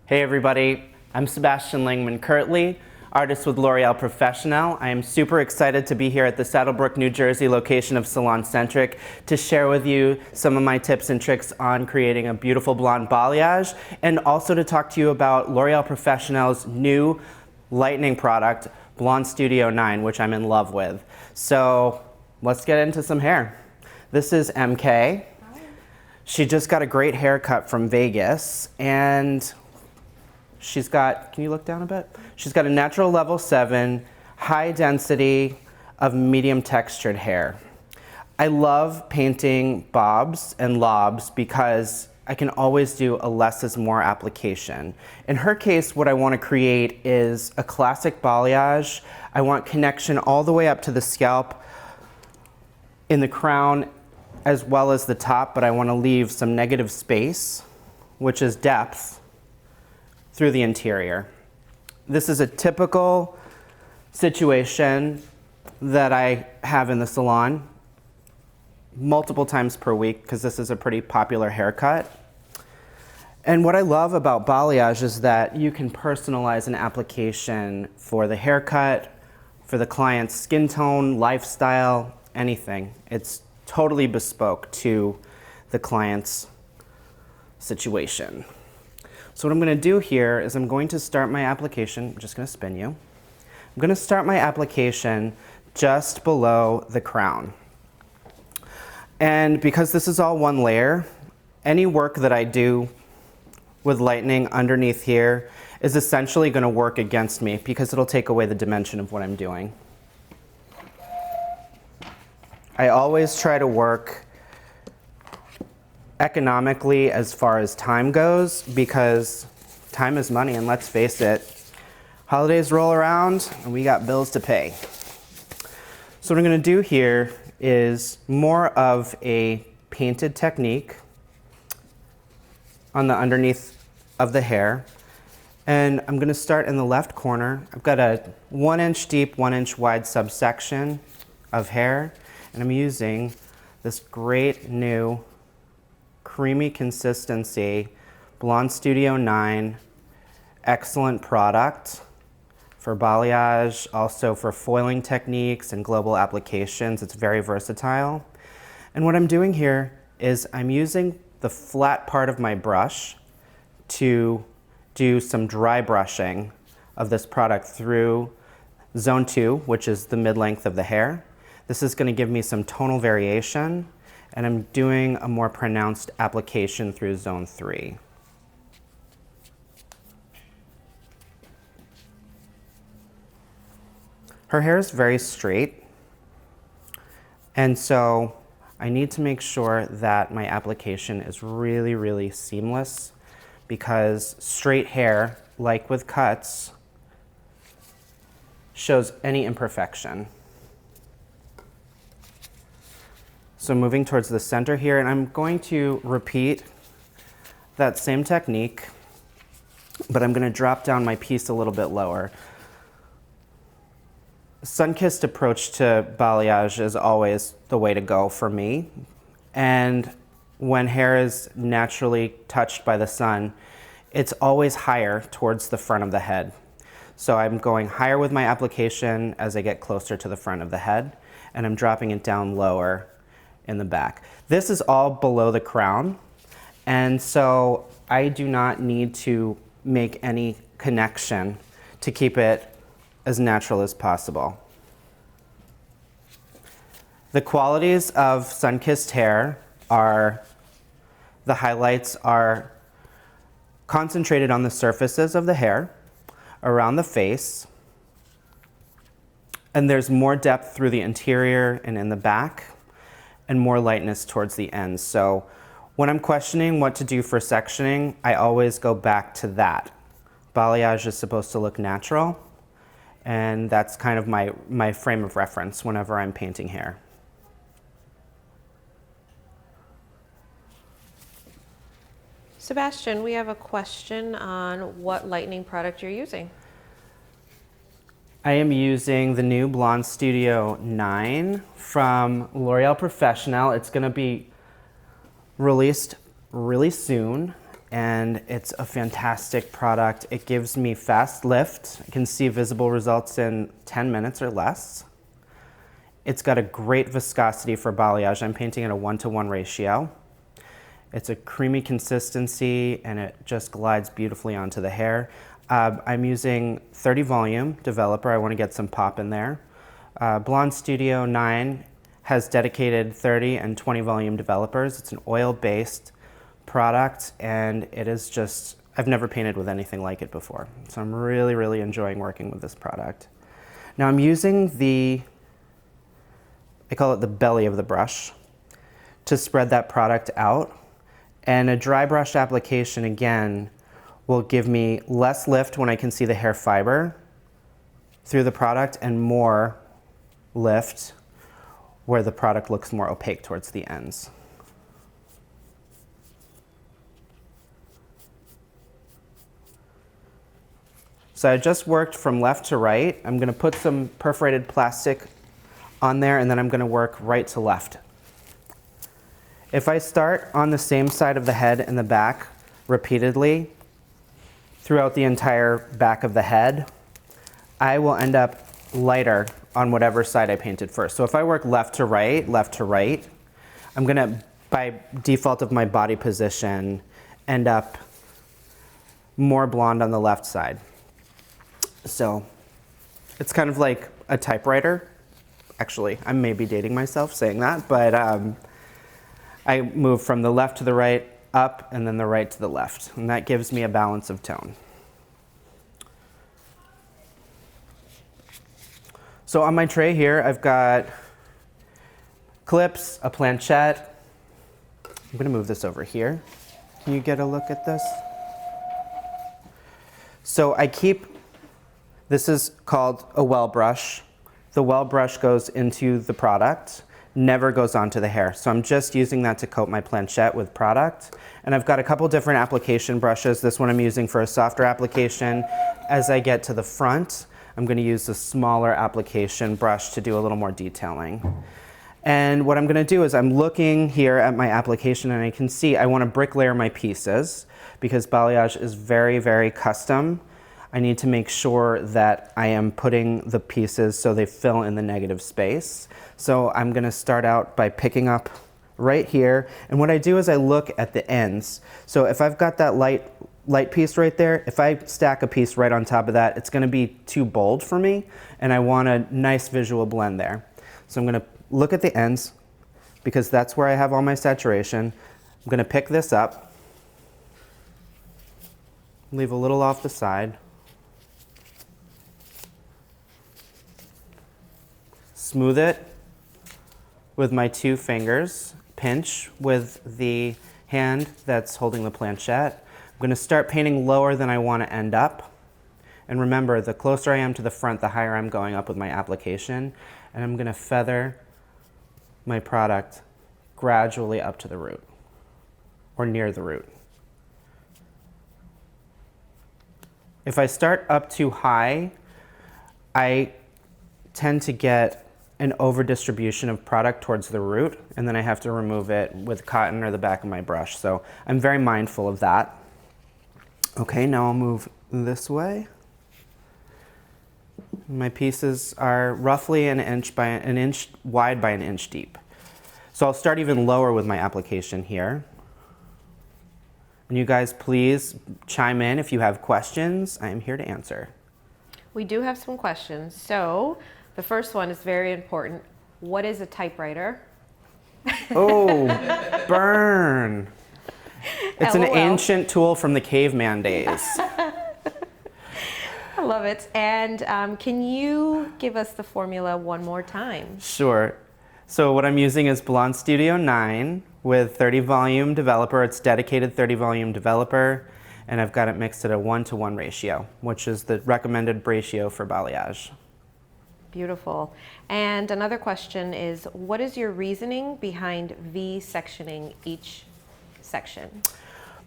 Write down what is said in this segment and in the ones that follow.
Hey everybody, I'm Sebastian Langman-Kirtley, artist with L'Oreal Professionnel. I am super excited to be here at the Saddlebrook, New Jersey location of Salon Centric to share with you some of my tips and tricks on creating a beautiful blonde balayage, and also to talk to you about L'Oreal Professionnel's new lightening product, Blond Studio 9, which I'm in love with. So let's get into some hair. This is MK. She just got a great haircut from Vegas, and she's got, can you look down a bit? She's got a natural level 7, high density of medium textured hair. I love painting bobs and lobs because I can always do a less is more application. In her case, what I want to create is a classic balayage. I want connection all the way up to the scalp, in the crown, as well as the top, but I want to leave some negative space, which is depth, through the interior. This is a typical situation that I have in the salon multiple times per week because this is a pretty popular haircut. And what I love about balayage is that you can personalize an application for the haircut, for the client's skin tone, lifestyle, anything. It's totally bespoke to the client's situation. So what I'm going to do here is I'm going to start my application. I'm just going to spin you. I'm going to start my application just below the crown. And because this is all one layer, any work that I do with lightening underneath here is essentially going to work against me because it'll take away the dimension of what I'm doing. I always try to work economically as far as time goes because time is money, and let's face it, holidays roll around and we got bills to pay. So what I'm going to do here is more of a painted technique on the underneath of the hair, and I'm going to start in the left corner. I've got a 1 inch deep, 1 inch wide subsection of hair, and I'm using this great new creamy consistency Blond Studio 9, excellent product for balayage, also for foiling techniques and global applications. It's very versatile. And what I'm doing here is I'm using the flat part of my brush to do some dry brushing of this product through zone 2, which is the mid-length of the hair. This is going to give me some tonal variation, and I'm doing a more pronounced application through zone 3. Her hair is very straight, and so I need to make sure that my application is really, really seamless because straight hair, like with cuts, shows any imperfection. So moving towards the center here, and I'm going to repeat that same technique, but I'm going to drop down my piece a little bit lower. Sun-kissed approach to balayage is always the way to go for me. And when hair is naturally touched by the sun, it's always higher towards the front of the head. So I'm going higher with my application as I get closer to the front of the head, and I'm dropping it down lower in the back. This is all below the crown, and so I do not need to make any connection to keep it as natural as possible. The qualities of sun-kissed hair are, the highlights are concentrated on the surfaces of the hair, around the face, and there's more depth through the interior and in the back, and more lightness towards the ends. So when I'm questioning what to do for sectioning, I always go back to that. Balayage is supposed to look natural, and that's kind of my frame of reference whenever I'm painting hair. Sebastian, we have a question on what lightening product you're using. I am using the new Blond Studio 9 from L'Oreal Professionnel. It's going to be released really soon, and it's a fantastic product. It gives me fast lift. I can see visible results in 10 minutes or less. It's got a great viscosity for balayage. I'm painting at a 1-to-1 ratio. It's a creamy consistency and it just glides beautifully onto the hair. I'm using 30 volume developer. I want to get some pop in there. Blond Studio 9 has dedicated 30 and 20 volume developers. It's an oil-based product and it is just, I've never painted with anything like it before. So I'm really, really enjoying working with this product. Now I'm using I call it the belly of the brush, to spread that product out. And a dry brush application, again, will give me less lift when I can see the hair fiber through the product and more lift where the product looks more opaque towards the ends. So I just worked from left to right. I'm going to put some perforated plastic on there and then I'm going to work right to left. If I start on the same side of the head and the back repeatedly throughout the entire back of the head, I will end up lighter on whatever side I painted first. So if I work left to right, I'm going to, by default of my body position, end up more blonde on the left side. So it's kind of like a typewriter. Actually, I may be dating myself saying that, but I move from the left to the right, up, and then the right to the left. And that gives me a balance of tone. So on my tray here, I've got clips, a planchette. I'm going to move this over here. Can you get a look at this? So this is called a well brush. The well brush goes into the product, never goes onto the hair. So I'm just using that to coat my planchette with product. And I've got a couple different application brushes. This one I'm using for a softer application. As I get to the front, I'm going to use the smaller application brush to do a little more detailing. And what I'm going to do is I'm looking here at my application and I can see I want to brick layer my pieces because balayage is very, very custom. I need to make sure that I am putting the pieces so they fill in the negative space. So I'm going to start out by picking up right here. And what I do is I look at the ends. So if I've got that light piece right there, if I stack a piece right on top of that, it's going to be too bold for me. And I want a nice visual blend there. So I'm going to look at the ends because that's where I have all my saturation. I'm going to pick this up, leave a little off the side. Smooth it with my 2 fingers, pinch with the hand that's holding the planchette. I'm going to start painting lower than I want to end up. And remember, the closer I am to the front, the higher I'm going up with my application. And I'm going to feather my product gradually up to the root, or near the root. If I start up too high, I tend to get an over-distribution of product towards the root, and then I have to remove it with cotton or the back of my brush. So I'm very mindful of that. Okay, now I'll move this way. My pieces are roughly an inch wide by an inch deep. So I'll start even lower with my application here. And you guys please chime in if you have questions. I am here to answer. We do have some questions. So the first one is very important. What is a typewriter? Oh, burn. It's an LOL. ancient tool from the caveman days. I love it. And can you give us the formula one more time? Sure. So what I'm using is Blond Studio 9 with 30 volume developer. It's dedicated 30 volume developer. And I've got it mixed at a 1-to-1 ratio, which is the recommended ratio for balayage. Beautiful. And another question is, what is your reasoning behind V-sectioning each section?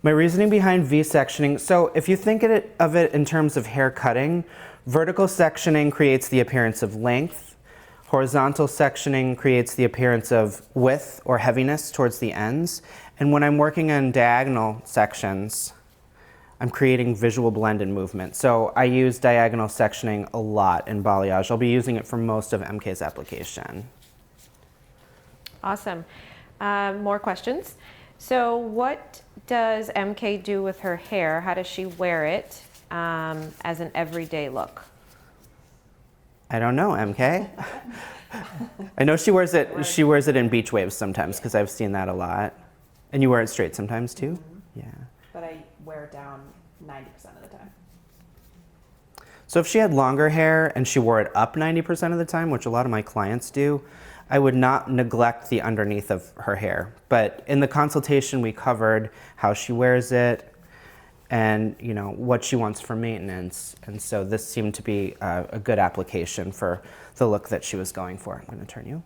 My reasoning behind V-sectioning, so if you think of it in terms of hair cutting, vertical sectioning creates the appearance of length. Horizontal sectioning creates the appearance of width or heaviness towards the ends. And when I'm working on diagonal sections, I'm creating visual blend and movement. So I use diagonal sectioning a lot in balayage. I'll be using it for most of MK's application. Awesome. More questions. So what does MK do with her hair? How does she wear it as an everyday look? I don't know, MK. I know she wears it. She wears it in beach waves sometimes because I've seen that a lot. And you wear it straight sometimes too? Mm-hmm. Yeah. But I wear it down 90% of the time. So if she had longer hair and she wore it up 90% of the time, which a lot of my clients do, I would not neglect the underneath of her hair. But in the consultation, we covered how she wears it and what she wants for maintenance. And so this seemed to be a good application for the look that she was going for. I'm going to turn you.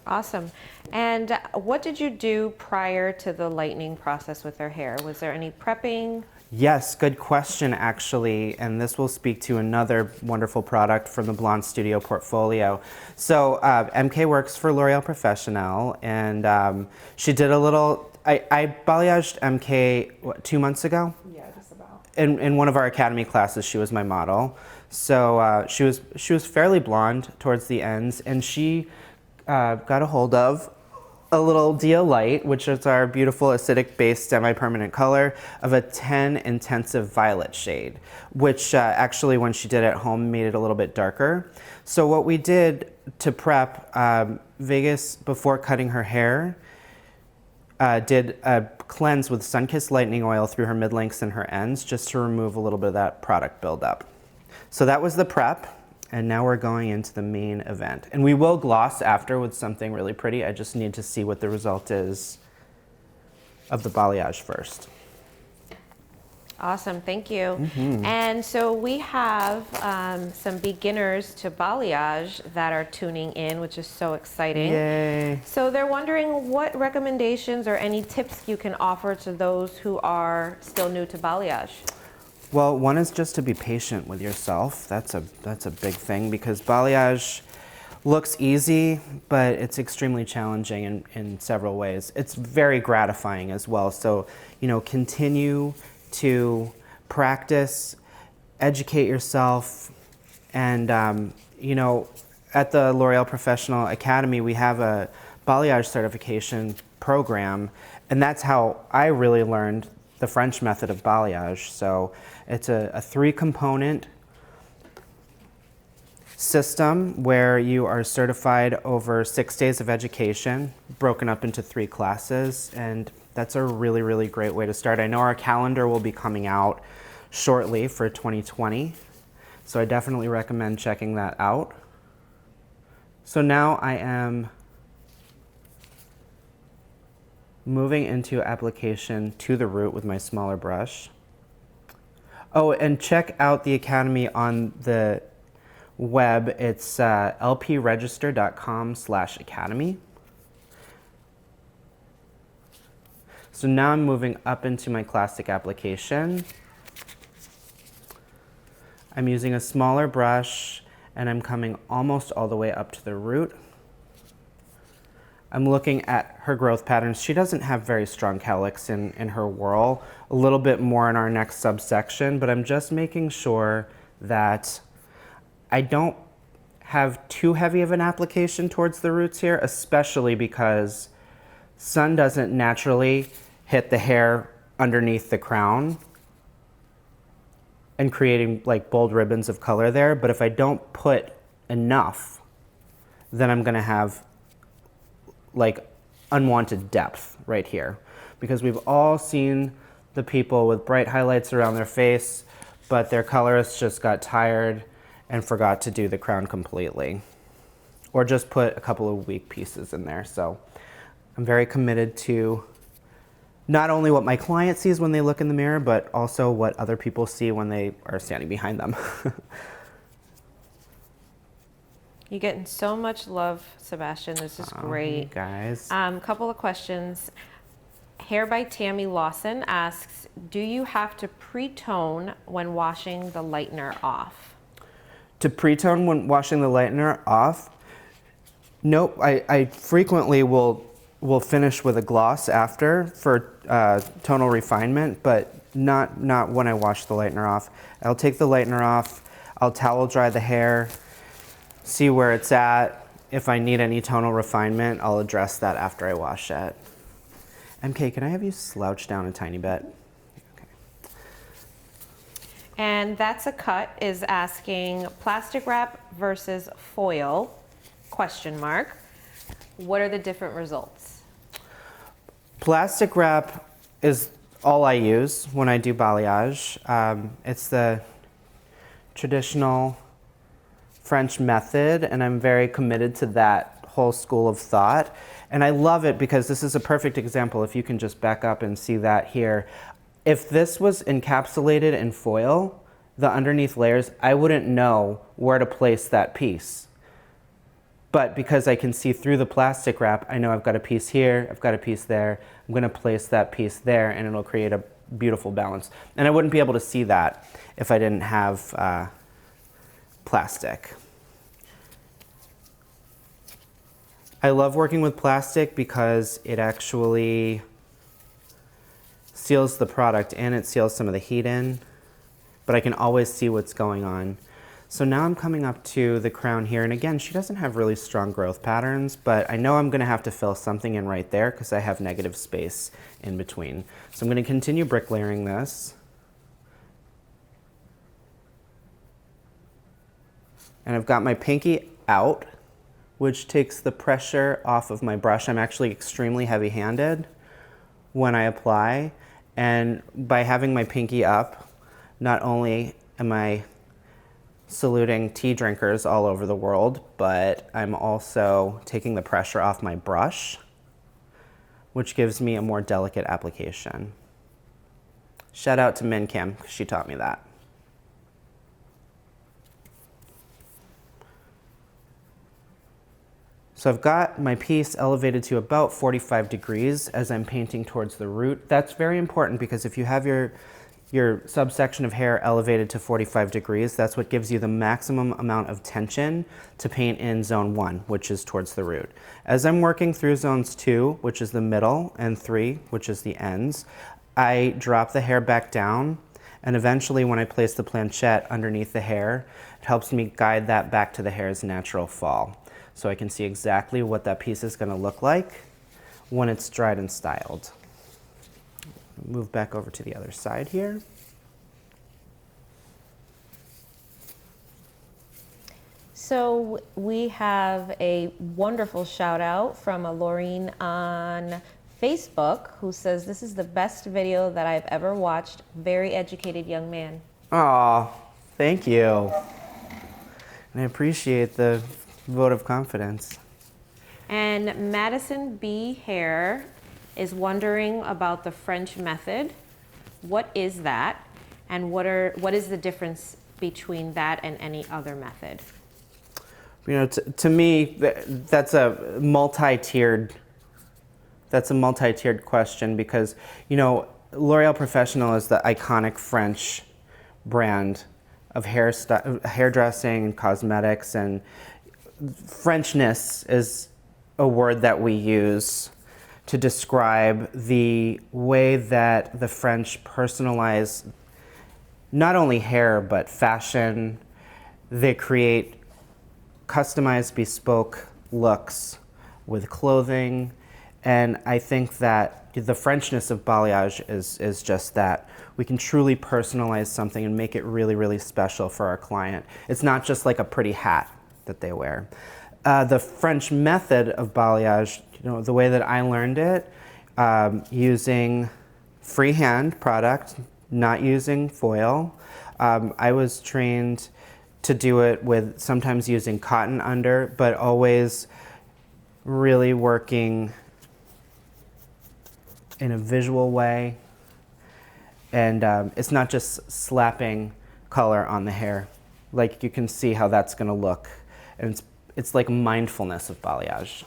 Awesome. And what did you do prior to the lightening process with her hair? Was there any prepping? Yes, good question, actually, and this will speak to another wonderful product from the Blond Studio portfolio. So MK works for L'Oreal Professionnel, and she did a little, I balayaged MK, 2 months ago? Yeah, just about. In one of our academy classes, she was my model. So she was fairly blonde towards the ends, and she got a hold of a little Dia Light, which is our beautiful acidic-based semi-permanent color of a 10 intensive violet shade, which actually when she did it at home made it a little bit darker. So what we did to prep, Vegas, before cutting her hair, did a cleanse with sun-kissed lightening oil through her mid-lengths and her ends just to remove a little bit of that product buildup. So that was the prep. And now we're going into the main event. And we will gloss after with something really pretty. I just need to see what the result is of the balayage first. Awesome, thank you. Mm-hmm. And so we have some beginners to balayage that are tuning in, which is so exciting. Yay. So they're wondering what recommendations or any tips you can offer to those who are still new to balayage. Well, one is just to be patient with yourself. That's a big thing because balayage looks easy, but it's extremely challenging in several ways. It's very gratifying as well. So, continue to practice, educate yourself, and at the L'Oreal Professionnel Academy, we have a balayage certification program, and that's how I really learned the French method of balayage. So it's a 3-component system where you are certified over 6 days of education, broken up into 3 classes, and that's a really, really great way to start. I know our calendar will be coming out shortly for 2020, so I definitely recommend checking that out. So now I am moving into application to the root with my smaller brush. Oh, and check out the Academy on the web. It's lpregister.com/academy. So now I'm moving up into my classic application. I'm using a smaller brush and I'm coming almost all the way up to the root. I'm looking at her growth patterns. She doesn't have very strong calyx in her whorl, a little bit more in our next subsection, but I'm just making sure that I don't have too heavy of an application towards the roots here, especially because sun doesn't naturally hit the hair underneath the crown and creating like bold ribbons of color there. But if I don't put enough, then I'm gonna have like unwanted depth right here, because we've all seen the people with bright highlights around their face, but their colorist just got tired and forgot to do the crown completely, or just put a couple of weak pieces in there. So I'm very committed to not only what my client sees when they look in the mirror, but also what other people see when they are standing behind them. You're getting so much love, Sebastian. This is great. Guys. Couple of questions. Hair by Tammy Lawson asks, do you have to pre-tone when washing the lightener off? To pre-tone when washing the lightener off? Nope, I frequently will finish with a gloss after for tonal refinement, but not when I wash the lightener off. I'll take the lightener off, I'll towel dry the hair, see where it's at. If I need any tonal refinement, I'll address that after I wash it. MK, can I have you slouch down a tiny bit? Okay. And That's a Cut is asking plastic wrap versus foil, question mark. What are the different results? Plastic wrap is all I use when I do balayage. It's the traditional French method, and I'm very committed to that whole school of thought. And I love it because this is a perfect example. If you can just back up and see that here. If this was encapsulated in foil, the underneath layers, I wouldn't know where to place that piece. But because I can see through the plastic wrap, I know I've got a piece here, I've got a piece there. I'm gonna place that piece there and it'll create a beautiful balance. And I wouldn't be able to see that if I didn't have plastic. I love working with plastic because it actually seals the product and it seals some of the heat in, but I can always see what's going on. So now I'm coming up to the crown here, and again, she doesn't have really strong growth patterns, but I know I'm gonna have to fill something in right there because I have negative space in between. So I'm gonna continue bricklayering this. And I've got my pinky out, which takes the pressure off of my brush. I'm actually extremely heavy-handed when I apply. And by having my pinky up, not only am I saluting tea drinkers all over the world, but I'm also taking the pressure off my brush, which gives me a more delicate application. Shout out to Min Kim, because she taught me that. So I've got my piece elevated to about 45 degrees as I'm painting towards the root. That's very important because if you have your subsection of hair elevated to 45 degrees, that's what gives you the maximum amount of tension to paint in zone 1, which is towards the root. As I'm working through zones 2, which is the middle, and 3, which is the ends, I drop the hair back down, and eventually when I place the planchette underneath the hair, it helps me guide that back to the hair's natural fall. So I can see exactly what that piece is gonna look like when it's dried and styled. Move back over to the other side here. So we have a wonderful shout out from a Laureen on Facebook who says, "This is the best video that I've ever watched. Very educated young man." Aw, thank you. And I appreciate the vote of confidence. And Madison B. Hare is wondering about the French method. What is that? And what is the difference between that and any other method? You know, to me, that's a multi-tiered question because, you know, L'Oreal Professionnel is the iconic French brand of hairdressing and cosmetics, and Frenchness is a word that we use to describe the way that the French personalize not only hair, but fashion. They create customized, bespoke looks with clothing. And I think that the Frenchness of balayage is just that. We can truly personalize something and make it really, really special for our client. It's not just like a pretty hat that they wear. The French method of balayage, you know, the way that I learned it, using freehand product, not using foil. I was trained to do it with sometimes using cotton under, but always really working in a visual way. And it's not just slapping color on the hair. Like you can see how that's gonna look. And it's like mindfulness of balayage.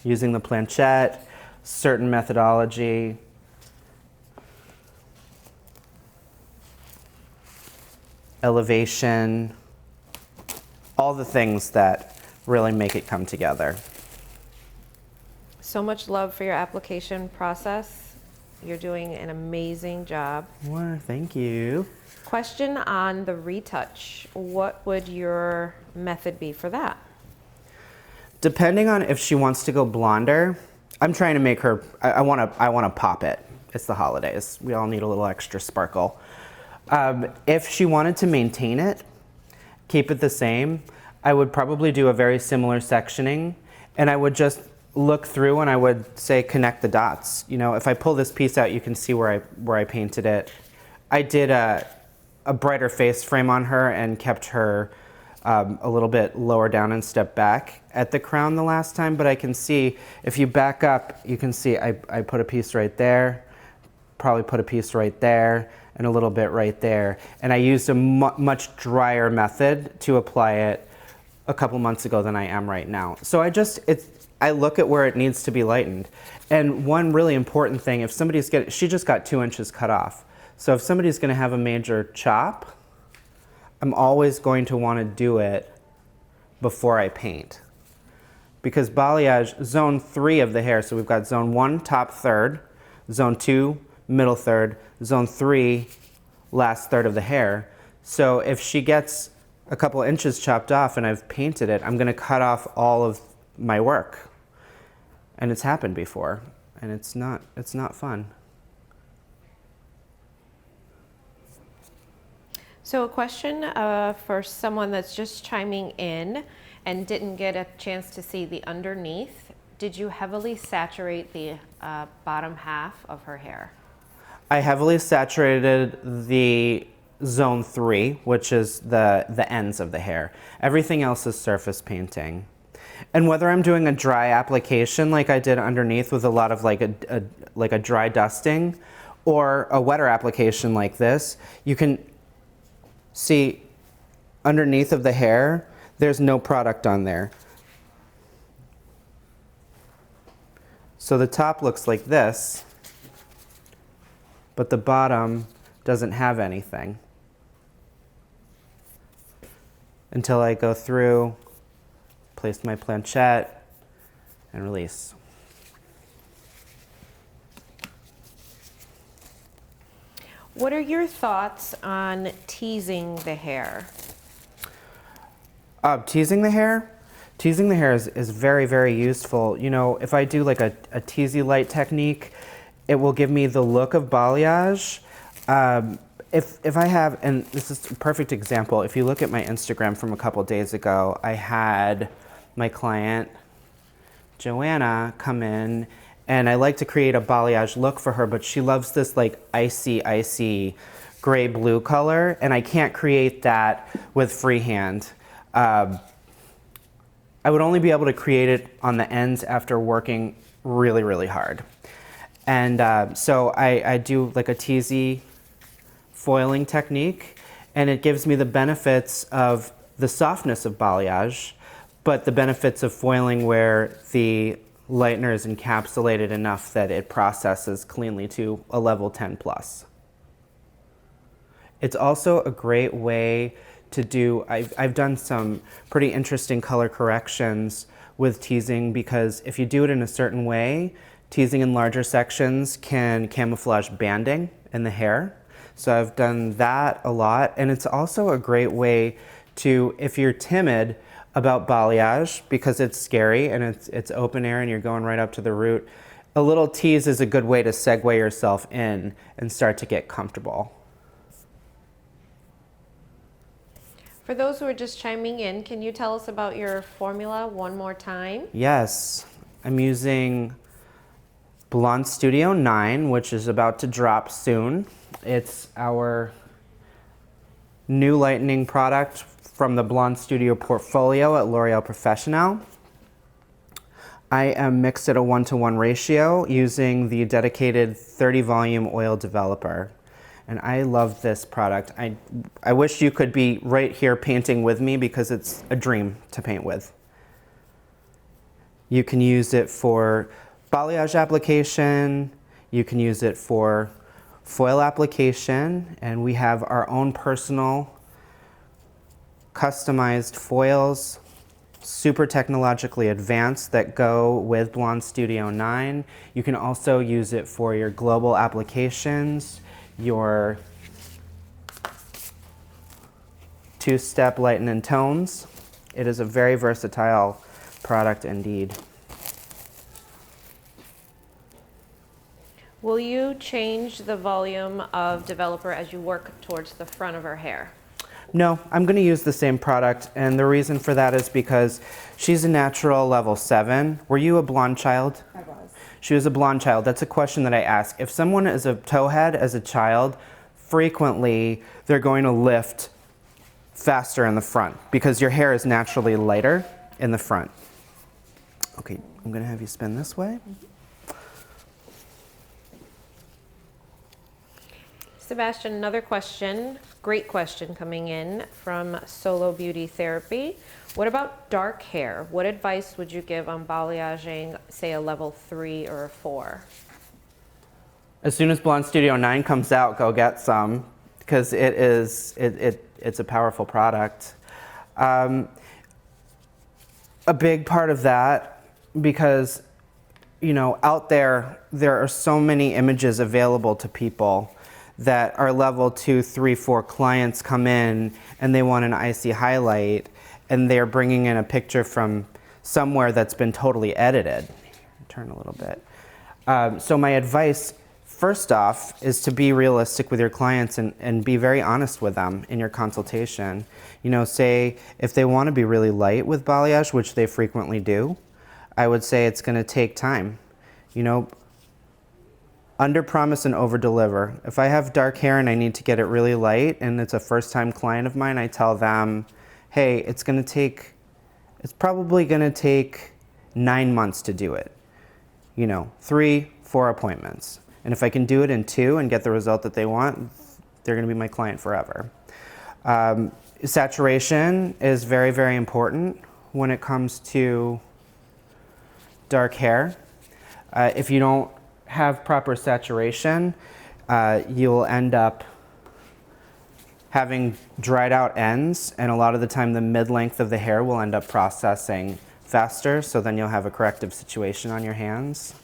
Using the planchette, certain methodology. Elevation, all the things that really make it come together. So much love for your application process. You're doing an amazing job. Well, thank you. Question on the retouch. What would your method be for that? Depending on if she wants to go blonder, I'm trying to make her, I want to pop it. It's the holidays. We all need a little extra sparkle. If she wanted to maintain it, keep it the same, I would probably do a very similar sectioning, and I would just look through and I would say connect the dots. You know, if I pull this piece out, you can see where I painted it. I did a brighter face frame on her and kept her a little bit lower down and step back at the crown the last time, but I can see, if you back up, you can see I put a piece right there, probably put a piece right there, and a little bit right there. And I used a much drier method to apply it a couple months ago than I am right now. So I look at where it needs to be lightened. And one really important thing, if somebody's she just got 2 inches cut off. So if somebody's gonna have a major chop, I'm always going to wanna do it before I paint. Because balayage, zone 3 of the hair, so we've got zone 1, top third, zone 2, middle third, zone 3, last third of the hair. So if she gets a couple inches chopped off and I've painted it, I'm gonna cut off all of my work. And it's happened before, and it's not fun. So a question for someone that's just chiming in and didn't get a chance to see the underneath. Did you heavily saturate the bottom half of her hair? I heavily saturated the zone 3, which is the ends of the hair. Everything else is surface painting. And whether I'm doing a dry application like I did underneath with a lot of like a dry dusting, or a wetter application like this, you can see underneath of the hair, there's no product on there. So the top looks like this, but the bottom doesn't have anything. Until I go through, place my planchette, and release. What are your thoughts on teasing the hair? Teasing the hair? Teasing the hair is very, very useful. You know, if I do like a teasy light technique, it will give me the look of balayage. If I have, and this is a perfect example, if you look at my Instagram from a couple days ago, I had my client, Joanna, come in, and I like to create a balayage look for her, but she loves this like icy gray blue color, and I can't create that with freehand. I would only be able to create it on the ends after working really, really hard. And so I do like a teasy foiling technique, and it gives me the benefits of the softness of balayage, but the benefits of foiling where the lightener is encapsulated enough that it processes cleanly to a level 10 plus. It's also a great way to do, I've done some pretty interesting color corrections with teasing, because if you do it in a certain way, teasing in larger sections can camouflage banding in the hair. So I've done that a lot, and it's also a great way to, if you're timid about balayage because it's scary and it's open air and you're going right up to the root, a little tease is a good way to segue yourself in and start to get comfortable. For those who are just chiming in, can you tell us about your formula one more time? Yes, I'm using Blond Studio 9, which is about to drop soon. It's our new lightening product from the Blond Studio portfolio at L'Oreal Professionnel. I am mixed at a 1-to-1 ratio using the dedicated 30 volume oil developer. And I love this product. I wish you could be right here painting with me, because it's a dream to paint with. You can use it for balayage application, you can use it for foil application, and we have our own personal customized foils super technologically advanced that go with Blond Studio 9. You can also use it for your global applications, your two-step lighten and tones. It is a very versatile product indeed. Will you change the volume of developer as you work towards the front of her hair? No, I'm going to use the same product, and the reason for that is because she's a natural level 7. Were you a blonde child? I was. She was a blonde child. That's a question that I ask. If someone is a towhead as a child, frequently they're going to lift faster in the front because your hair is naturally lighter in the front. Okay, I'm going to have you spin this way. Sebastian, another question, great question coming in from Solo Beauty Therapy. What about dark hair? What advice would you give on balayaging, say a level 3 or a 4? As soon as Blond Studio 9 comes out, go get some because it's a powerful product. A big part of that, because out there are so many images available to people that our level 2, 3, 4 clients come in and they want an icy highlight and they're bringing in a picture from somewhere that's been totally edited. Turn a little bit. So my advice, first off, is to be realistic with your clients and be very honest with them in your consultation. Say if they want to be really light with balayage, which they frequently do, I would say it's going to take time. Under promise and over deliver. If I have dark hair and I need to get it really light and it's a first time client of mine, I tell them, hey, it's probably gonna take 9 months to do it. 3, 4 appointments. And if I can do it in 2 and get the result that they want, they're gonna be my client forever. Saturation is very, very important when it comes to dark hair. If you don't have proper saturation, you'll end up having dried out ends, and a lot of the time the mid-length of the hair will end up processing faster, so then you'll have a corrective situation on your hands.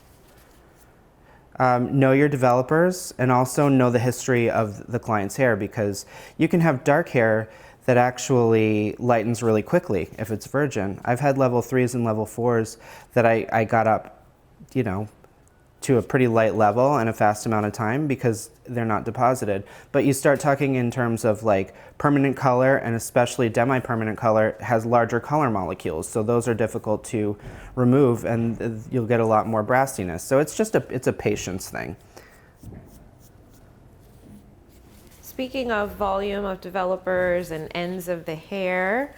Know your developers and also know the history of the client's hair, because you can have dark hair that actually lightens really quickly if it's virgin. I've had level 3s and level 4s that I got up, to a pretty light level in a fast amount of time because they're not deposited. But you start talking in terms of like permanent color, and especially demi-permanent color has larger color molecules. So those are difficult to remove and you'll get a lot more brassiness. So it's a patience thing. Speaking of volume of developers and ends of the hair,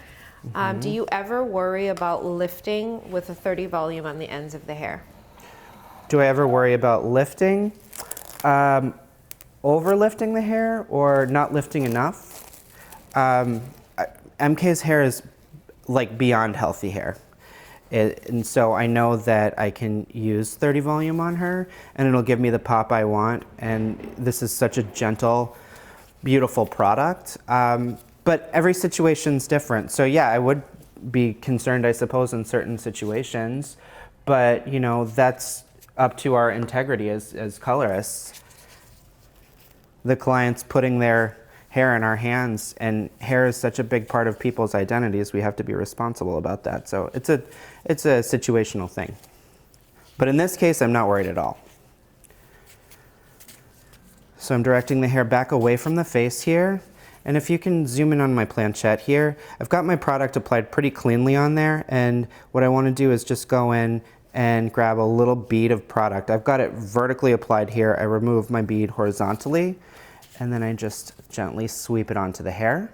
do you ever worry about lifting with a 30 volume on the ends of the hair? Do I ever worry about lifting? Overlifting the hair or not lifting enough? MK's hair is like beyond healthy hair. And so I know that I can use 30 volume on her and it'll give me the pop I want. And this is such a gentle, beautiful product. But every situation's different. So yeah, I would be concerned, I suppose, in certain situations. But that's up to our integrity as colorists. The clients putting their hair in our hands, and hair is such a big part of people's identities, we have to be responsible about that. So it's a situational thing. But in this case, I'm not worried at all. So I'm directing the hair back away from the face here. And if you can zoom in on my planchette here, I've got my product applied pretty cleanly on there. And what I want to do is just go in and grab a little bead of product. I've got it vertically applied here. I remove my bead horizontally, and then I just gently sweep it onto the hair.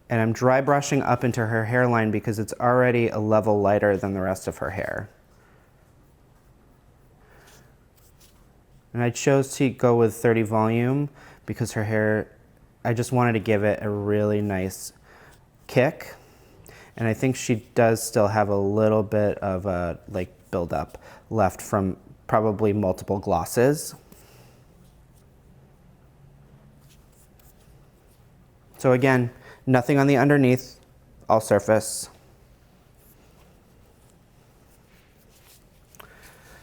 And I'm dry brushing up into her hairline because it's already a level lighter than the rest of her hair. And I chose to go with 30 volume because her hair, I just wanted to give it a really nice kick. And I think she does still have a little bit of a buildup left from probably multiple glosses. So again, nothing on the underneath, all surface.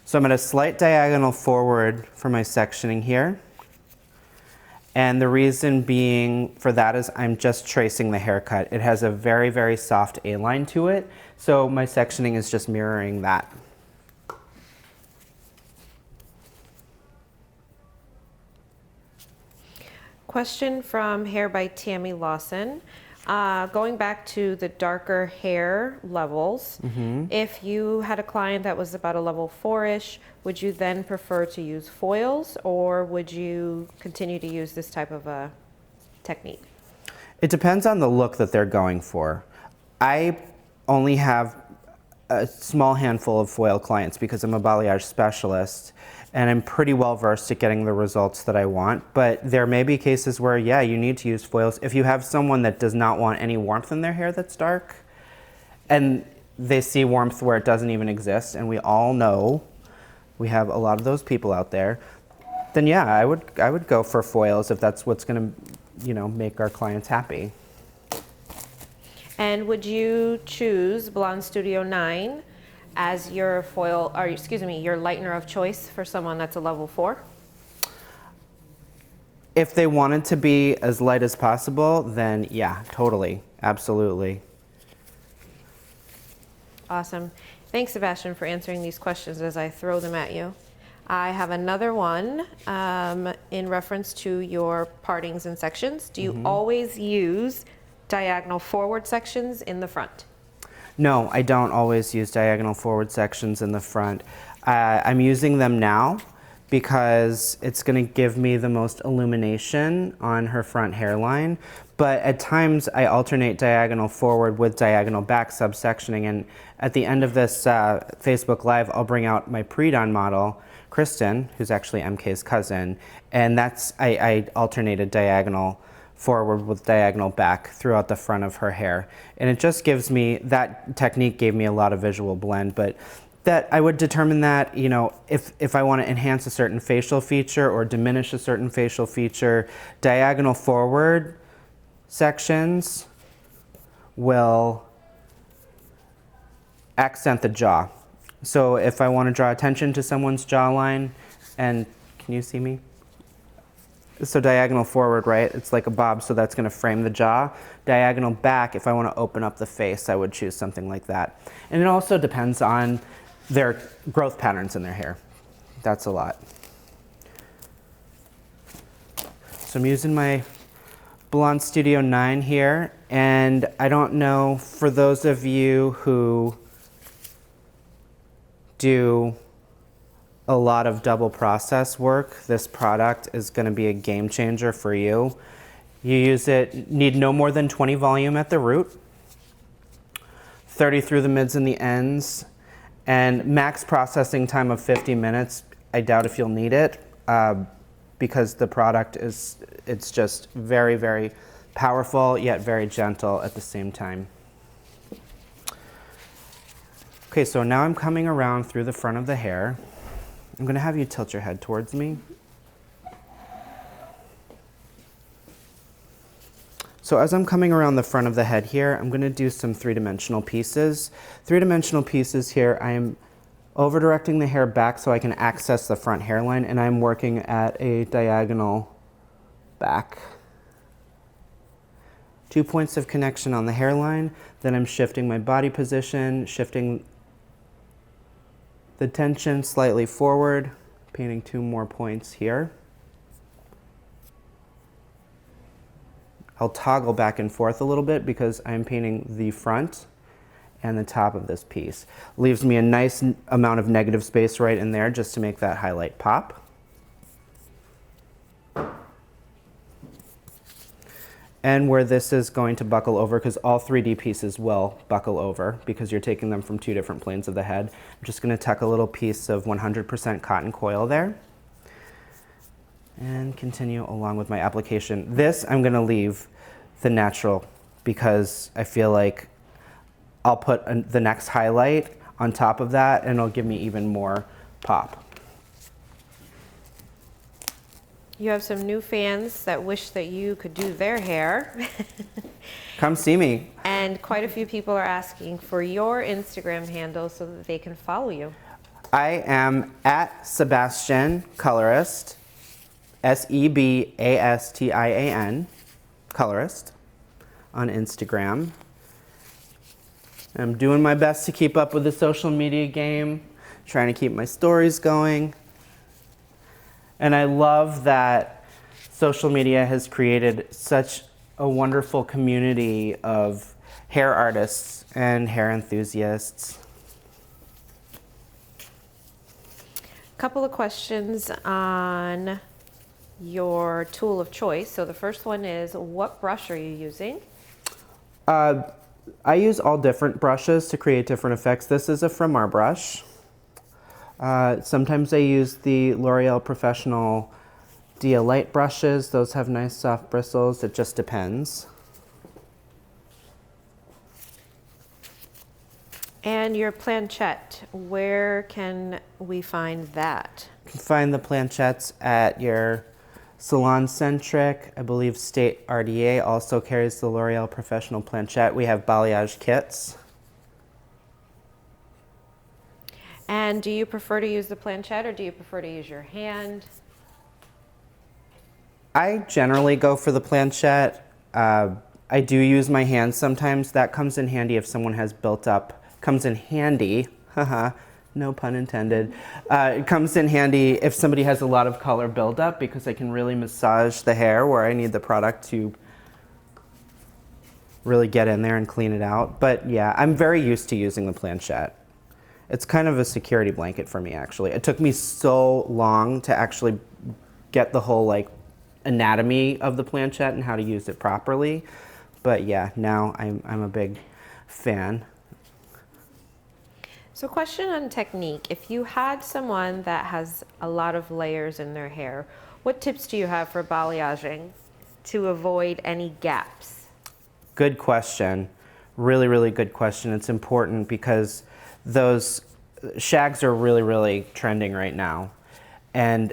So I'm at a slight diagonal forward for my sectioning here. And the reason being for that is I'm just tracing the haircut. It has a very, very soft A-line to it, so my sectioning is just mirroring that. Question from Hair by Tammy Lawson. Going back to the darker hair levels, if you had a client that was about a level 4-ish, would you then prefer to use foils, or would you continue to use this type of a technique? It depends on the look that they're going for. I only have a small handful of foil clients because I'm a balayage specialist, and I'm pretty well versed at getting the results that I want. But there may be cases where, yeah, you need to use foils. If you have someone that does not want any warmth in their hair that's dark, and they see warmth where it doesn't even exist, and we all know we have a lot of those people out there, then yeah, I would go for foils if that's what's gonna, make our clients happy. And would you choose Blond Studio 9 as your foil, or excuse me, your lightener of choice for someone that's a level 4? If they wanted to be as light as possible, then yeah, totally, absolutely. Awesome. Thanks, Sebastian, for answering these questions as I throw them at you. I have another one in reference to your partings and sections. Do you always use diagonal forward sections in the front? No, I don't always use diagonal forward sections in the front. I'm using them now because it's going to give me the most illumination on her front hairline. But at times I alternate diagonal forward with diagonal back subsectioning, and at the end of this Facebook Live, I'll bring out my pre-done model, Kristen, who's actually MK's cousin, and I alternated diagonal forward with diagonal back throughout the front of her hair. And it just gives me, that technique gave me a lot of visual blend, but that I would determine that, if I want to enhance a certain facial feature or diminish a certain facial feature, diagonal forward sections will accent the jaw. So if I want to draw attention to someone's jawline, and can you see me? So diagonal forward, right? It's like a bob, so that's going to frame the jaw. Diagonal back, if I want to open up the face, I would choose something like that. And it also depends on their growth patterns in their hair. That's a lot. So I'm using my Blond Studio 9 here, and I don't know, for those of you who do a lot of double process work, this product is going to be a game changer for you. You need no more than 20 volume at the root, 30 through the mids and the ends, and max processing time of 50 minutes. I doubt if you'll need it because the product it's just very, very powerful yet very gentle at the same time. Okay, so now I'm coming around through the front of the hair. I'm going to have you tilt your head towards me. So as I'm coming around the front of the head here, I'm going to do some three-dimensional pieces. Three-dimensional pieces here, I am over-directing the hair back so I can access the front hairline, and I'm working at a diagonal back. 2 points of connection on the hairline, then I'm shifting my body position, shifting the tension slightly forward, painting 2 more points here. I'll toggle back and forth a little bit because I'm painting the front and the top of this piece. Leaves me a nice amount of negative space right in there just to make that highlight pop. And where this is going to buckle over, because all 3D pieces will buckle over because you're taking them from 2 different planes of the head, I'm just going to tuck a little piece of 100% cotton coil there and continue along with my application. This I'm going to leave the natural because I feel like I'll put the next highlight on top of that and it'll give me even more pop. You have some new fans that wish that you could do their hair. Come see me. And quite a few people are asking for your Instagram handle so that they can follow you. I am at Sebastian Colorist, Sebastian, Colorist, on Instagram. I'm doing my best to keep up with the social media game, trying to keep my stories going. And I love that social media has created such a wonderful community of hair artists and hair enthusiasts. Couple of questions on your tool of choice. So the first one is, what brush are you using? I use all different brushes to create different effects. This is a From Our brush. Sometimes I use the L'Oreal Professionnel Dia Light brushes. Those have nice soft bristles. It just depends. And your planchette, where can we find that? You can find the planchettes at your Salon Centric. I believe State RDA also carries the L'Oreal Professionnel planchette. We have balayage kits. And do you prefer to use the planchette or do you prefer to use your hand? I generally go for the planchette. I do use my hands sometimes. That comes in handy if someone has built up, comes in handy, haha, no pun intended. It comes in handy if somebody has a lot of color buildup because I can really massage the hair where I need the product to really get in there and clean it out. But yeah, I'm very used to using the planchette. It's kind of a security blanket for me, actually. It took me so long to actually get the whole like anatomy of the planchette and how to use it properly. But yeah, now I'm a big fan. So question on technique. If you had someone that has a lot of layers in their hair, what tips do you have for balayaging to avoid any gaps? Good question. Really, really good question. It's important because those shags are really, really trending right now. And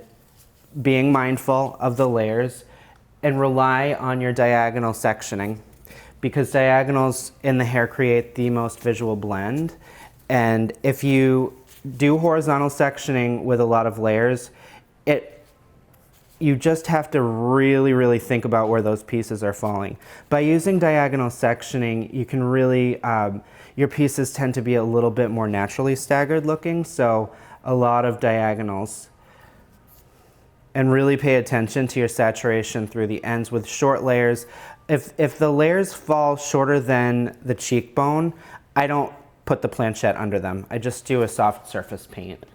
being mindful of the layers and rely on your diagonal sectioning because diagonals in the hair create the most visual blend. And if you do horizontal sectioning with a lot of layers, you just have to really, really think about where those pieces are falling. By using diagonal sectioning, you can really, your pieces tend to be a little bit more naturally staggered looking, so a lot of diagonals. And really pay attention to your saturation through the ends with short layers. If the layers fall shorter than the cheekbone, I don't put the planchette under them. I just do a soft surface paint.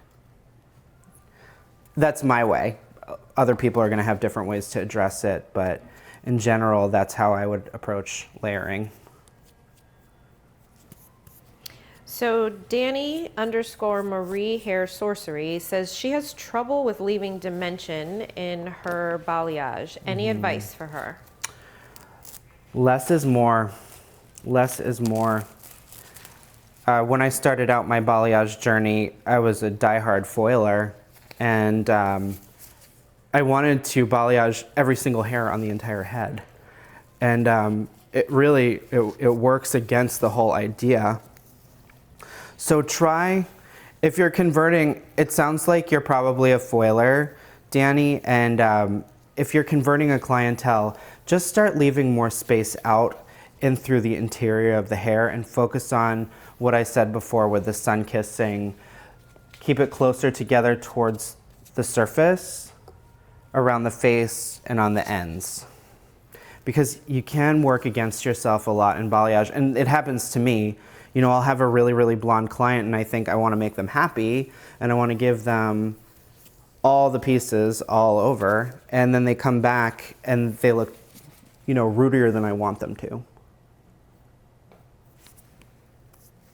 That's my way. Other people are going to have different ways to address it, but in general, that's how I would approach layering. So Danny _Marie Hair Sorcery says she has trouble with leaving dimension in her balayage. Any advice for her? Less is more. Less is more. When I started out my balayage journey, I was a diehard foiler, and I wanted to balayage every single hair on the entire head. And it works against the whole idea. So try, if you're converting, it sounds like you're probably a foiler, Danny, and if you're converting a clientele, just start leaving more space out in through the interior of the hair and focus on what I said before with the sun kissing. Keep it closer together towards the surface, around the face, and on the ends. Because you can work against yourself a lot in balayage, and it happens to me. You know, I'll have a really, really blonde client and I think I want to make them happy and I want to give them all the pieces all over, and then they come back and they look, you know, rootier than I want them to.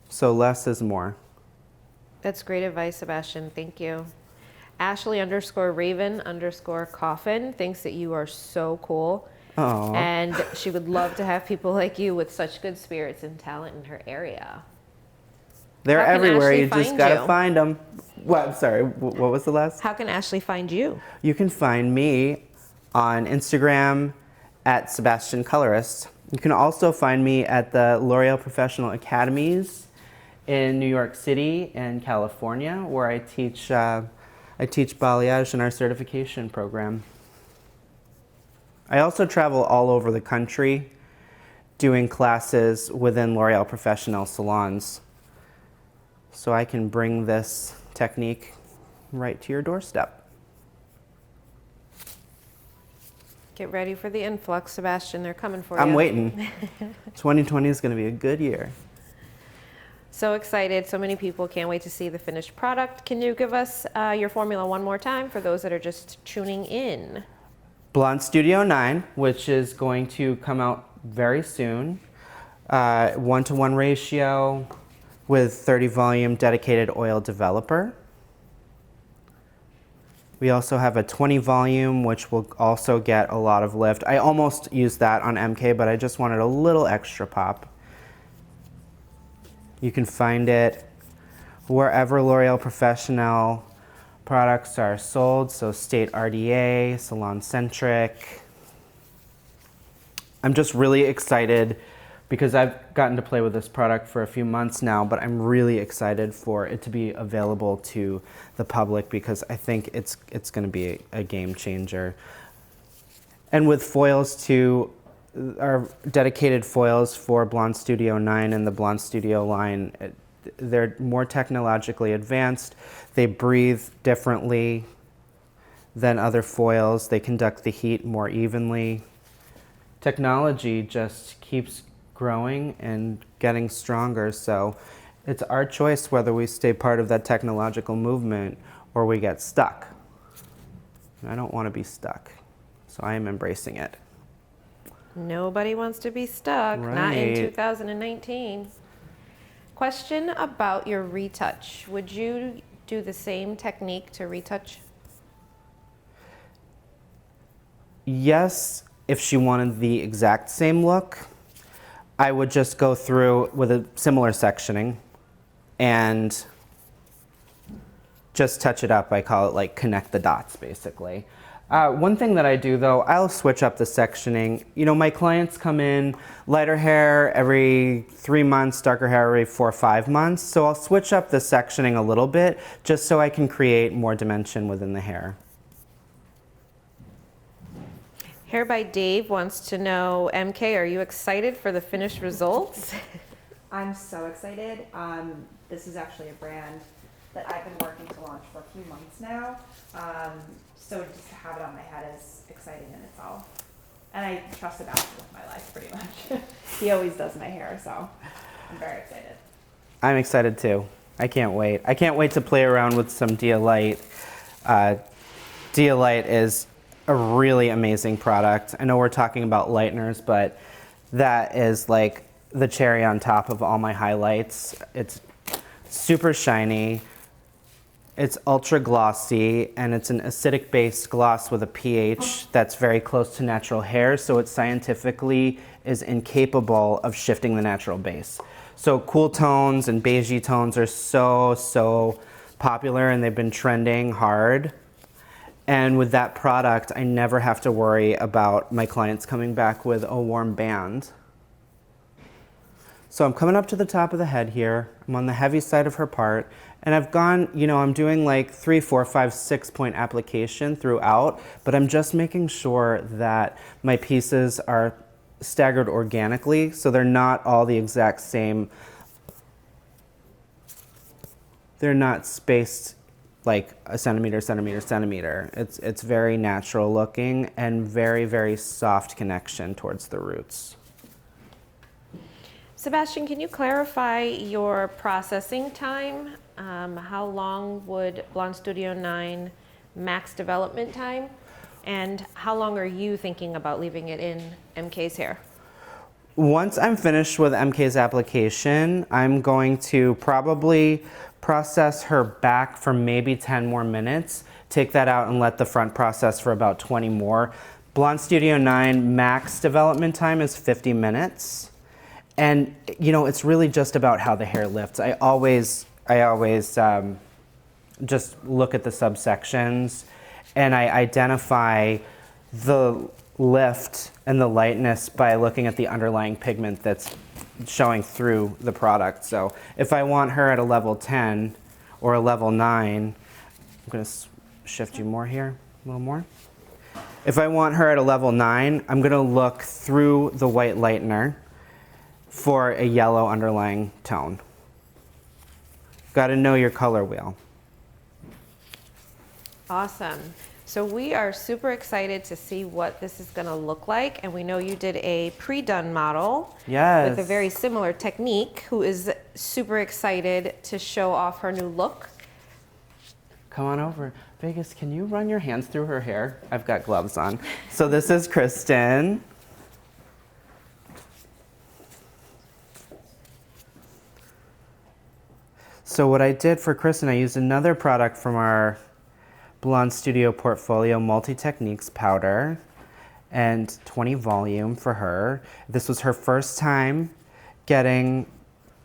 So less is more. That's great advice, Sebastian. Thank you. Ashley _Raven _Coffin thinks that you are so cool. Aww. And she would love to have people like you with such good spirits and talent in her area. They're everywhere. Ashley You just find gotta you? find them. What? I'm sorry. What was the last? How can Ashley find you? You can find me on Instagram at Sebastian Colorist. You can also find me at the L'Oreal Professional Academies in New York City and California, where I teach balayage in our certification program. I also travel all over the country doing classes within L'Oreal Professionnel salons, so I can bring this technique right to your doorstep. Get ready for the influx, Sebastian. They're coming for you. I'm waiting. 2020 is going to be a good year. So excited. So many people can't wait to see the finished product. Can you give us your formula one more time for those that are just tuning in? Blond Studio 9, which is going to come out very soon. 1-to-1 ratio with 30 volume dedicated oil developer. We also have a 20 volume, which will also get a lot of lift. I almost used that on MK, but I just wanted a little extra pop. You can find it wherever L'Oreal Professionnel products are sold, so State RDA, Salon Centric. I'm just really excited because I've gotten to play with this product for a few months now, but I'm really excited for it to be available to the public because I think it's going to be a game changer. And with foils too, our dedicated foils for Blond Studio 9 and the Blond Studio line, they're more technologically advanced. They breathe differently than other foils. They conduct the heat more evenly. Technology just keeps growing and getting stronger, so it's our choice whether we stay part of that technological movement or we get stuck. I don't want to be stuck, so I am embracing it. Nobody wants to be stuck, not in 2019. Question about your retouch. Would you do the same technique to retouch? Yes, if she wanted the exact same look, I would just go through with a similar sectioning and just touch it up. I call it like connect the dots, basically. One thing that I do though, I'll switch up the sectioning. You know, my clients come in lighter hair every 3 months, darker hair every 4 or 5 months. So I'll switch up the sectioning a little bit just so I can create more dimension within the hair. Hair by Dave wants to know, MK, are you excited for the finished results? I'm so excited. This is actually a brand that I've been working to launch for a few months now. So just to have it on my head is exciting in itself. And I trust Sebastian with my life pretty much. He always does my hair, so I'm very excited. I'm excited too. I can't wait. I can't wait to play around with some Dia-Lite. Dia-Lite is a really amazing product. I know we're talking about lighteners, but that is like the cherry on top of all my highlights. It's super shiny. It's ultra glossy, and it's an acidic based gloss with a pH that's very close to natural hair, so it scientifically is incapable of shifting the natural base. So cool tones and beigey tones are so popular, and they've been trending hard. And with that product, I never have to worry about my clients coming back with a warm band. So I'm coming up to the top of the head here. I'm on the heavy side of her part. And I've gone, you know, I'm doing like 3, 4, 5, 6 point application throughout, but I'm just making sure that my pieces are staggered organically, so they're not all the exact same. They're not spaced like a centimeter, centimeter, centimeter. It's very natural looking and very soft connection towards the roots. Sebastian, can you clarify your processing time? How long would Blond Studio 9 max development time? And how long are you thinking about leaving it in MK's hair? Once I'm finished with MK's application, I'm going to probably process her back for maybe 10 more minutes, take that out and let the front process for about 20 more. Blond Studio 9 max development time is 50 minutes. And you know, it's really just about how the hair lifts. I always just look at the subsections and I identify the lift and the lightness by looking at the underlying pigment that's showing through the product. So if I want her at a level 10 or a level 9, I'm going to shift you more here, a little more. If I want her at a level 9, I'm going to look through the white lightener for a yellow underlying tone. Got to know your color wheel. Awesome. So we are super excited to see what this is going to look like, and we know you did a pre-done model Yes. with a very similar technique, who is super excited to show off her new look. Come on over. Vegas, can you run your hands through her hair? I've got gloves on. So this is Kristen. So what I did for Kristen, I used another product from our Blond Studio portfolio, Multi-Techniques powder, and 20 volume for her. This was her first time getting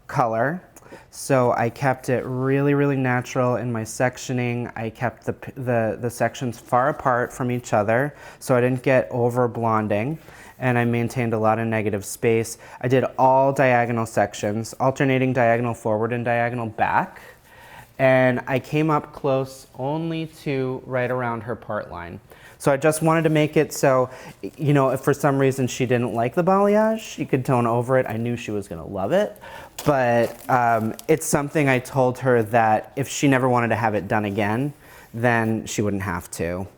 color, so I kept it really, really natural in my sectioning. I kept the sections far apart from each other, so I didn't get over blonding, and I maintained a lot of negative space. I did all diagonal sections, alternating diagonal forward and diagonal back. And I came up close only to right around her part line. So I just wanted to make it so, you know, if for some reason she didn't like the balayage, you could tone over it. I knew she was gonna love it. But it's something I told her that if she never wanted to have it done again, then she wouldn't have to.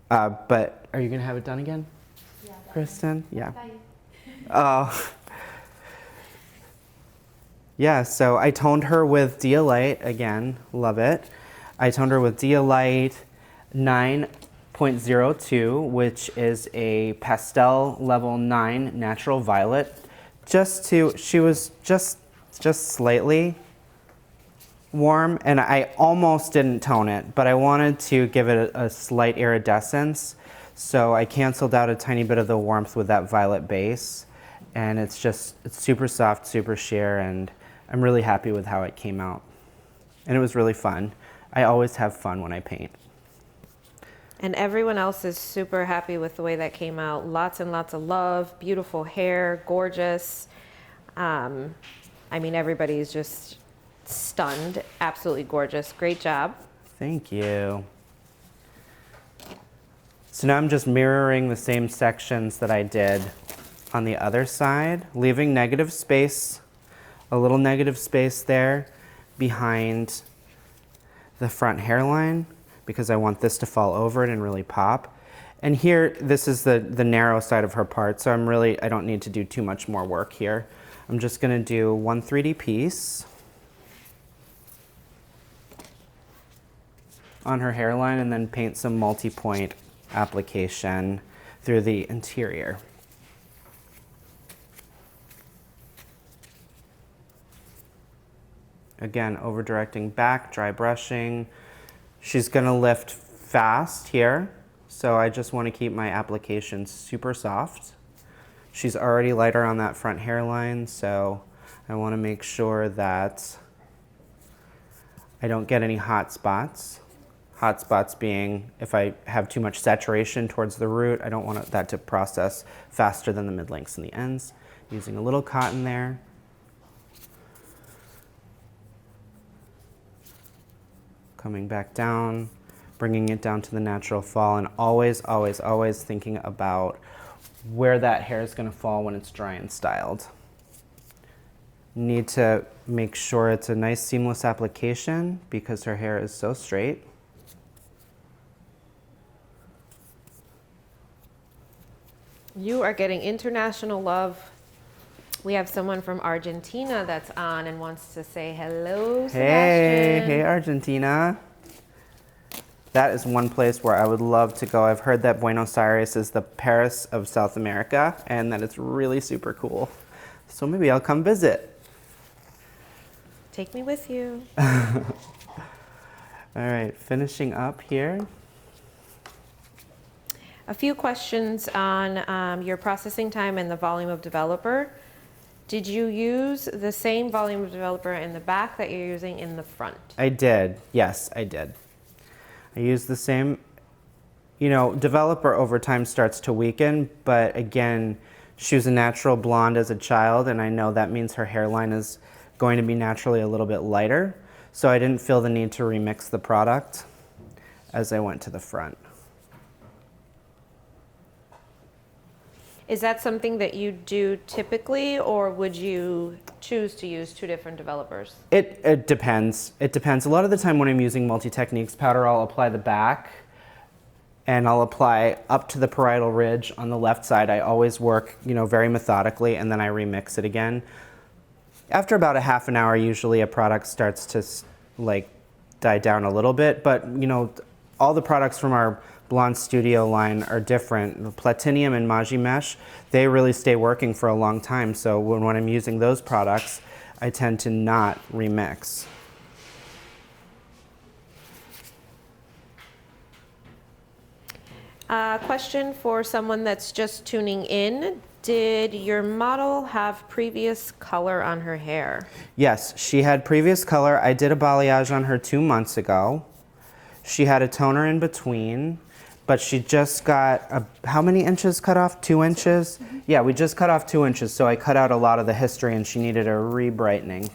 But are you gonna have it done again? Yeah. Kristen? Yeah. Oh. Yeah, so I toned her with Dia Light, again, love it. I toned her with Dia Light 9.02, which is a pastel level 9 natural violet. She was just slightly warm, and I almost didn't tone it, but I wanted to give it a slight iridescence, so I canceled out a tiny bit of the warmth with that violet base, and it's super soft, super sheer, and I'm really happy with how it came out. And it was really fun. I always have fun when I paint. And everyone else is super happy with the way that came out. Lots and lots of love, beautiful hair, gorgeous. I mean, everybody's just stunned, absolutely gorgeous. Great job. Thank you. So now I'm just mirroring the same sections that I did on the other side, leaving negative space, a little negative space there behind the front hairline because I want this to fall over it and really pop. And here, this is the narrow side of her part, so I don't need to do too much more work here. I'm just gonna do one 3D piece on her hairline and then paint some multi-point application through the interior. Again, over directing back, dry brushing. She's gonna lift fast here, so I just wanna keep my application super soft. She's already lighter on that front hairline, so I wanna make sure that I don't get any hot spots. Hot spots being if I have too much saturation towards the root, I don't want that to process faster than the mid-lengths and the ends. Using a little cotton there. Coming back down, bringing it down to the natural fall, and always, always, always thinking about where that hair is gonna fall when it's dry and styled. Need to make sure it's a nice seamless application because her hair is so straight. You are getting international love. We have someone from Argentina that's on and wants to say hello, Sebastian. Hey Argentina. That is one place where I would love to go. I've heard that Buenos Aires is the Paris of South America and that it's really super cool. So maybe I'll come visit. Take me with you. All right, finishing up here. A few questions on your processing time and the volume of developer. Did you use the same volume of developer in the back that you're using in the front? I did, yes, I did. I used the same you know, developer over time starts to weaken, but again, she was a natural blonde as a child, and I know that means her hairline is going to be naturally a little bit lighter, so I didn't feel the need to remix the product as I went to the front. Is that something that you do typically, or would you choose to use two different developers? It depends. It depends. A lot of the time when I'm using multi-techniques powder, I'll apply the back and I'll apply up to the parietal ridge on the left side. I always work, you know, very methodically, and then I remix it again. After about a half an hour, usually a product starts to like die down a little bit, but you know, all the products from our Blond Studio line are different. The Platinum and Magi Mesh, they really stay working for a long time. So when I'm using those products, I tend to not remix. Question for someone that's just tuning in. Did your model have previous color on her hair? Yes, she had previous color. I did a balayage on her 2 months ago. She had a toner in between, but she just got, how many inches cut off? 2 inches? Mm-hmm. Yeah, we just cut off 2 inches, so I cut out a lot of the history and she needed a re-brightening.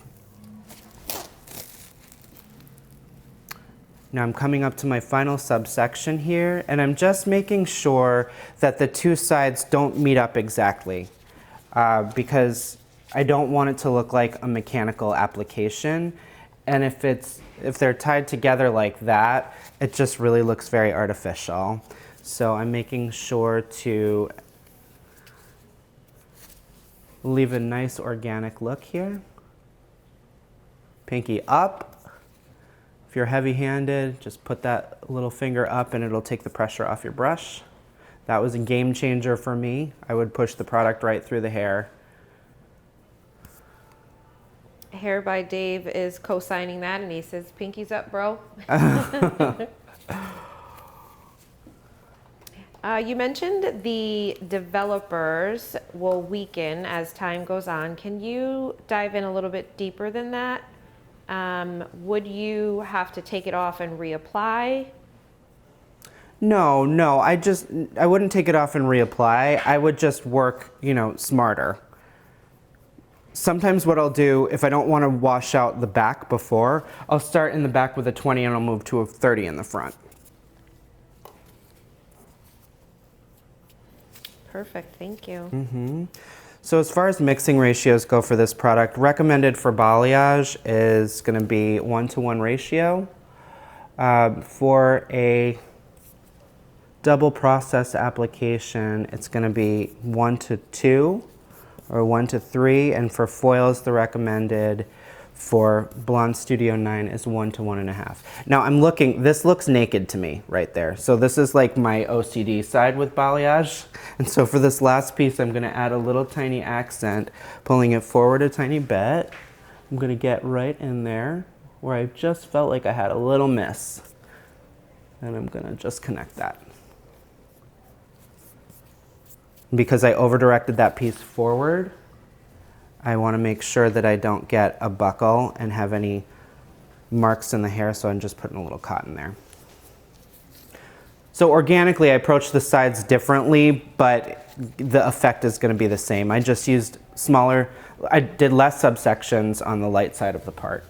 Now I'm coming up to my final subsection here, and I'm just making sure that the two sides don't meet up exactly, because I don't want it to look like a mechanical application. And if they're tied together like that, it just really looks very artificial. So I'm making sure to leave a nice organic look here. Pinky up. If you're heavy-handed, just put that little finger up and it'll take the pressure off your brush. That was a game changer for me. I would push the product right through the hair. Hair by Dave is co-signing that, and he says, "Pinky's up, bro." You mentioned the developers will weaken as time goes on. Can you dive in a little bit deeper than that? Would you have to take it off and reapply? No, I wouldn't take it off and reapply. I would just work, you know, smarter. Sometimes what I'll do, if I don't want to wash out the back before, I'll start in the back with a 20 and I'll move to a 30 in the front. Perfect, thank you. Mm-hmm. So as far as mixing ratios go for this product, recommended for balayage is going to be 1-to-1 ratio. For a double process application, it's going to be 1-to-2 or 1-to-3, and for foils, the recommended for Blond Studio 9 is 1-to-1.5. Now I'm looking, this looks naked to me right there. So this is like my OCD side with balayage. And so for this last piece, I'm gonna add a little tiny accent, pulling it forward a tiny bit. I'm gonna get right in there where I just felt like I had a little miss. And I'm gonna just connect that. Because I over-directed that piece forward, I want to make sure that I don't get a buckle and have any marks in the hair, so I'm just putting a little cotton there. So organically, I approach the sides differently, but the effect is going to be the same. I just used smaller, I did less subsections on the light side of the part.